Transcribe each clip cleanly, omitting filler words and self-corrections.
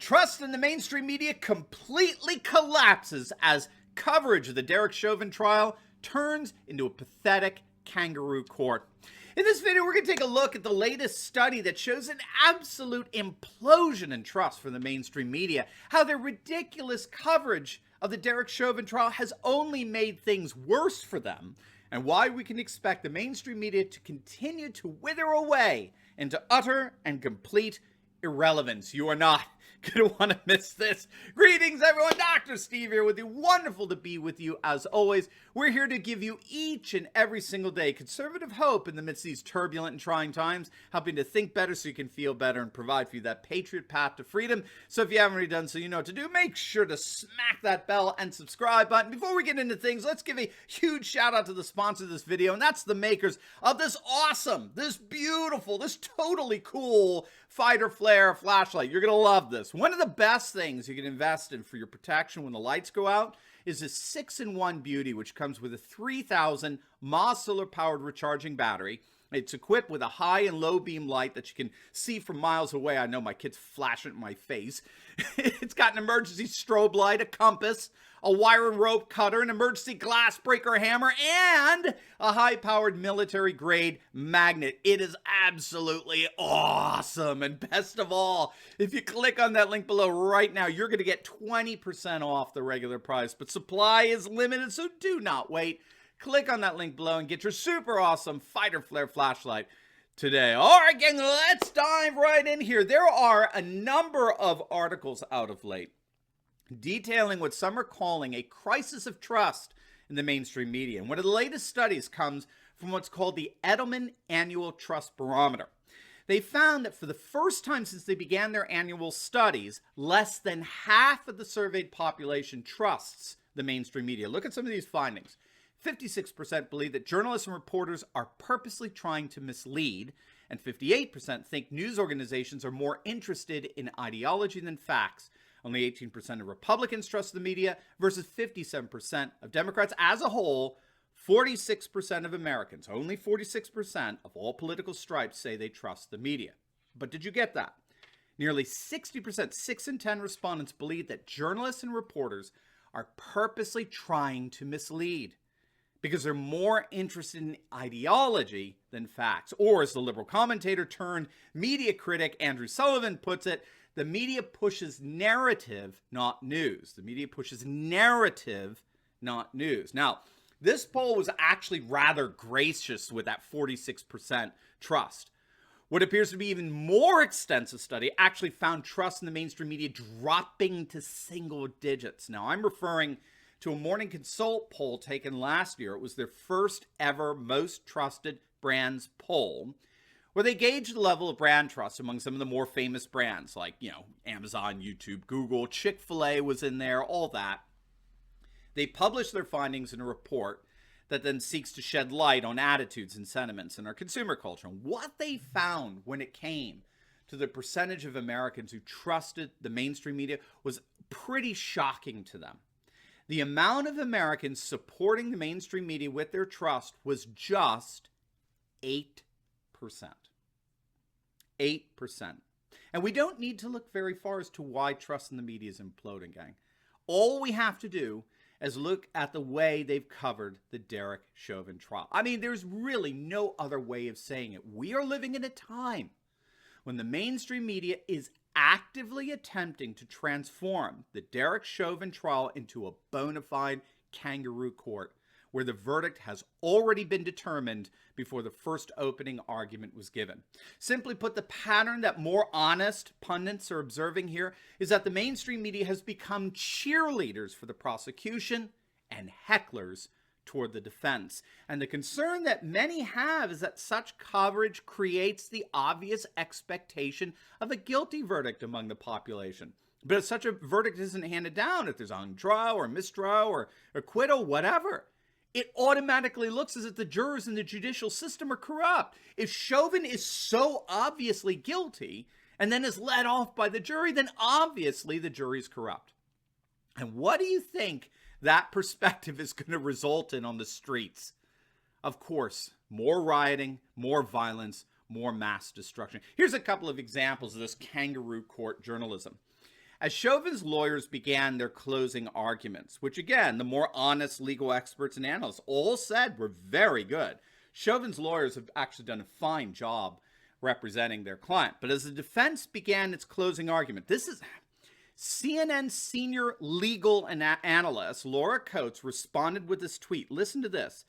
Trust in the mainstream media completely collapses as coverage of the Derek Chauvin trial turns into a pathetic kangaroo court. In this video, we're going to take a look at the latest study that shows an absolute implosion in trust for the mainstream media, how their ridiculous coverage of the Derek Chauvin trial has only made things worse for them, and why we can expect the mainstream media to continue to wither away into utter and complete irrelevance. You are not going to want to miss this. Greetings, everyone. Dr. Steve here with you. Wonderful to be with you as always. We're here to give you each and every single day conservative hope in the midst of these turbulent and trying times, helping to think better so you can feel better and provide for you that patriot path to freedom. So if you haven't already done so, you know what to do. Make sure to smack that bell and subscribe button. Before we get into things, let's give a huge shout out to the sponsor of this video, and that's the makers of this awesome, this beautiful, this totally cool fighter flare flashlight. You're going to love this. One of the best things you can invest in for your protection when the lights go out is this 6-in-1 beauty, which comes with a 3,000 mAh solar powered recharging battery. It's equipped with a high and low beam light that you can see from miles away. I know my kids flash it in my face. It's got an emergency strobe light, a compass, a wire and rope cutter, an emergency glass breaker hammer, and a high-powered military-grade magnet. It is absolutely awesome. And best of all, if you click on that link below right now, you're going to get 20% off the regular price. But supply is limited, so do not wait. Click on that link below and get your super awesome fighter flare flashlight today. All right, gang, let's dive right in here. There are a number of articles out of late detailing what some are calling a crisis of trust in the mainstream media. And one of the latest studies comes from what's called the Edelman Annual Trust Barometer. They found that for the first time since they began their annual studies, less than half of the surveyed population trusts the mainstream media. Look at some of these findings. 56% believe that journalists and reporters are purposely trying to mislead, and 58% think news organizations are more interested in ideology than facts. Only 18% of Republicans trust the media versus 57% of Democrats. As a whole, 46% of Americans, only 46% of all political stripes say they trust the media. But did you get that? Nearly 60%, 6 in 10 respondents believe that journalists and reporters are purposely trying to mislead because they're more interested in ideology than facts. Or as the liberal commentator turned media critic Andrew Sullivan puts it, the media pushes narrative, not news. The media pushes narrative, not news. Now, this poll was actually rather gracious with that 46% trust. What appears to be even more extensive study actually found trust in the mainstream media dropping to single digits. Now, I'm referring to a Morning Consult poll taken last year. It was their first ever most trusted brands poll, where they gauged the level of brand trust among some of the more famous brands like, Amazon, YouTube, Google, Chick-fil-A was in there, all that. They published their findings in a report that then seeks to shed light on attitudes and sentiments in our consumer culture. And what they found when it came to the percentage of Americans who trusted the mainstream media was pretty shocking to them. The amount of Americans supporting the mainstream media with their trust was just 8%. 8%. And we don't need to look very far as to why trust in the media is imploding, gang. All we have to do is look at the way they've covered the Derek Chauvin trial. I mean, there's really no other way of saying it. We are living in a time when the mainstream media is actively attempting to transform the Derek Chauvin trial into a bona fide kangaroo court, where the verdict has already been determined before the first opening argument was given. Simply put, the pattern that more honest pundits are observing here is that the mainstream media has become cheerleaders for the prosecution and hecklers toward the defense. And the concern that many have is that such coverage creates the obvious expectation of a guilty verdict among the population. But if such a verdict isn't handed down, if there's on trial or mistrial or acquittal, whatever, it automatically looks as if the jurors in the judicial system are corrupt. If Chauvin is so obviously guilty and then is let off by the jury, then obviously the jury's corrupt. And what do you think that perspective is going to result in on the streets? Of course, more rioting, more violence, more mass destruction. Here's a couple of examples of this kangaroo court journalism. As Chauvin's lawyers began their closing arguments, which again, the more honest legal experts and analysts all said were very good. Chauvin's lawyers have actually done a fine job representing their client. But as the defense began its closing argument, this is CNN senior legal analyst Laura Coates responded with this tweet. Listen to this.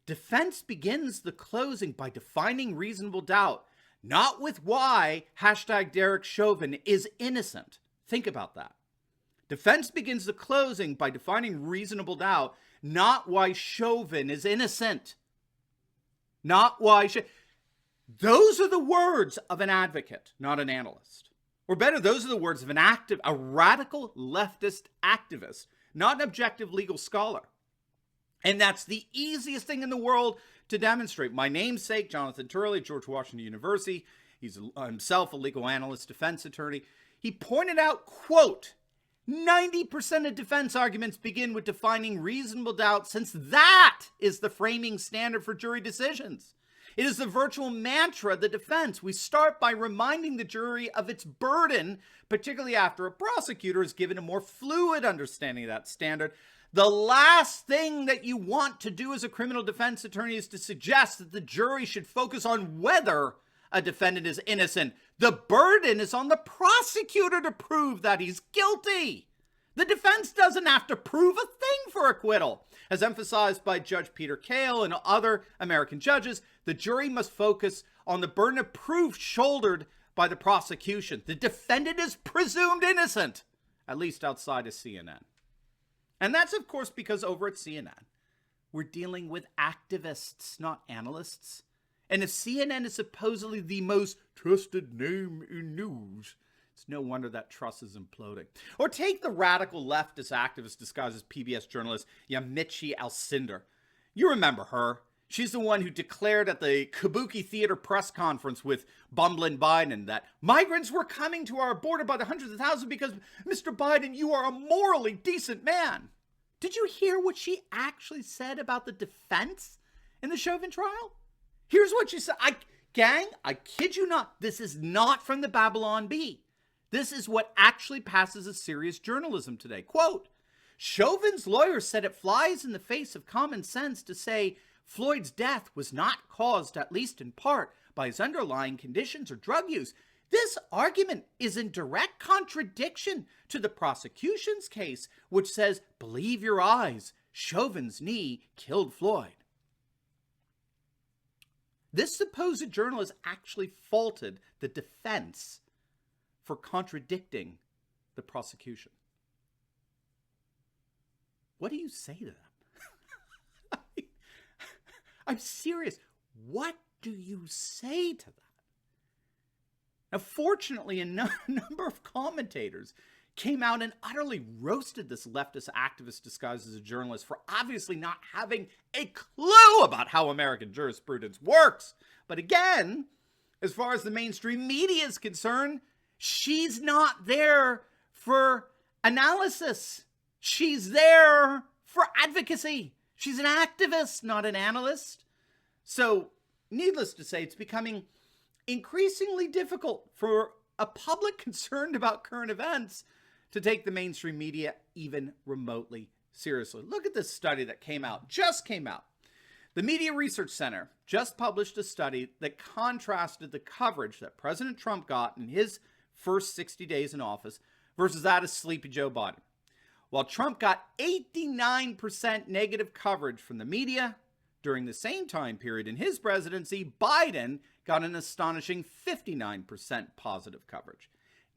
Defense begins the closing by defining reasonable doubt, not with why #Derek Chauvin is innocent. Think about that. Defense begins the closing by defining reasonable doubt, not why Chauvin is innocent. Not why. Those are the words of an advocate, not an analyst. Or better, those are the words of a radical leftist activist, not an objective legal scholar. And that's the easiest thing in the world to demonstrate. My namesake, Jonathan Turley, George Washington University, he's himself a legal analyst, defense attorney. He pointed out, quote, 90% of defense arguments begin with defining reasonable doubt, since that is the framing standard for jury decisions. It is the virtual mantra of the defense. We start by reminding the jury of its burden, particularly after a prosecutor is given a more fluid understanding of that standard. The last thing that you want to do as a criminal defense attorney is to suggest that the jury should focus on whether a defendant is innocent. The burden is on the prosecutor to prove that he's guilty. The defense doesn't have to prove a thing for acquittal. As emphasized by Judge Peter Kale and other American judges, the jury must focus on the burden of proof shouldered by the prosecution. The defendant is presumed innocent, at least outside of CNN. And that's, of course, because over at CNN, we're dealing with activists, not analysts. And if CNN is supposedly the most trusted name in news, it's no wonder that trust is imploding. Or take the radical leftist activist disguised as PBS journalist Yamiche Alcindor. You remember her. She's the one who declared at the Kabuki Theater press conference with bumbling Biden that migrants were coming to our border by the hundreds of thousands because, Mr. Biden, you are a morally decent man. Did you hear what she actually said about the defense in the Chauvin trial? Here's what she said. Gang, I kid you not. This is not from the Babylon Bee. This is what actually passes as serious journalism today. Quote, Chauvin's lawyer said it flies in the face of common sense to say Floyd's death was not caused, at least in part, by his underlying conditions or drug use. This argument is in direct contradiction to the prosecution's case, which says, believe your eyes, Chauvin's knee killed Floyd. This supposed journalist actually faulted the defense for contradicting the prosecution. What do you say to them? I'm serious. What do you say to that? Now, fortunately, a number of commentators came out and utterly roasted this leftist activist disguised as a journalist for obviously not having a clue about how American jurisprudence works. But again, as far as the mainstream media is concerned, she's not there for analysis. She's there for advocacy. She's an activist, not an analyst. So, needless to say, it's becoming increasingly difficult for a public concerned about current events to take the mainstream media even remotely seriously. Look at this study that just came out. The Media Research Center just published a study that contrasted the coverage that President Trump got in his first 60 days in office versus that of Sleepy Joe Biden. While Trump got 89% negative coverage from the media during the same time period in his presidency, Biden got an astonishing 59% positive coverage.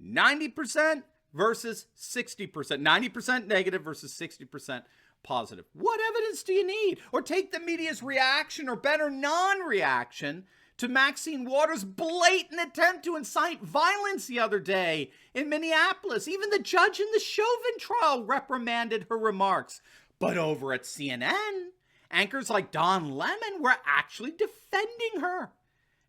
90% versus 60%. 90% negative versus 60% positive. What evidence do you need? Or take the media's reaction, or better, non-reaction, to Maxine Waters' blatant attempt to incite violence the other day in Minneapolis. Even the judge in the Chauvin trial reprimanded her remarks. But over at CNN, anchors like Don Lemon were actually defending her.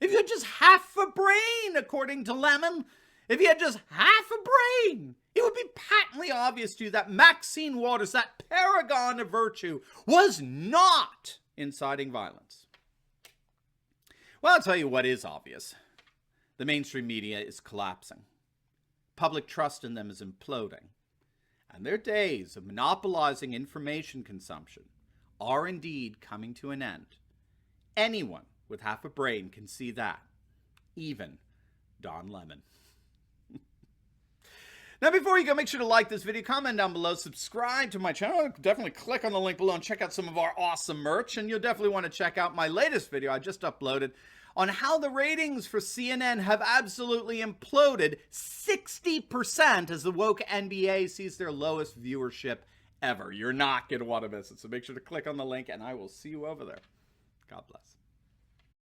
If you had just half a brain, according to Lemon, if you had just half a brain, it would be patently obvious to you that Maxine Waters, that paragon of virtue, was not inciting violence. Well, I'll tell you what is obvious. The mainstream media is collapsing. Public trust in them is imploding. And their days of monopolizing information consumption are indeed coming to an end. Anyone with half a brain can see that. Even Don Lemon. Now, before you go, make sure to like this video, comment down below, subscribe to my channel. Definitely click on the link below and check out some of our awesome merch. And you'll definitely want to check out my latest video I just uploaded on how the ratings for CNN have absolutely imploded 60% as the woke NBA sees their lowest viewership ever. You're not going to want to miss it. So make sure to click on the link, and I will see you over there. God bless.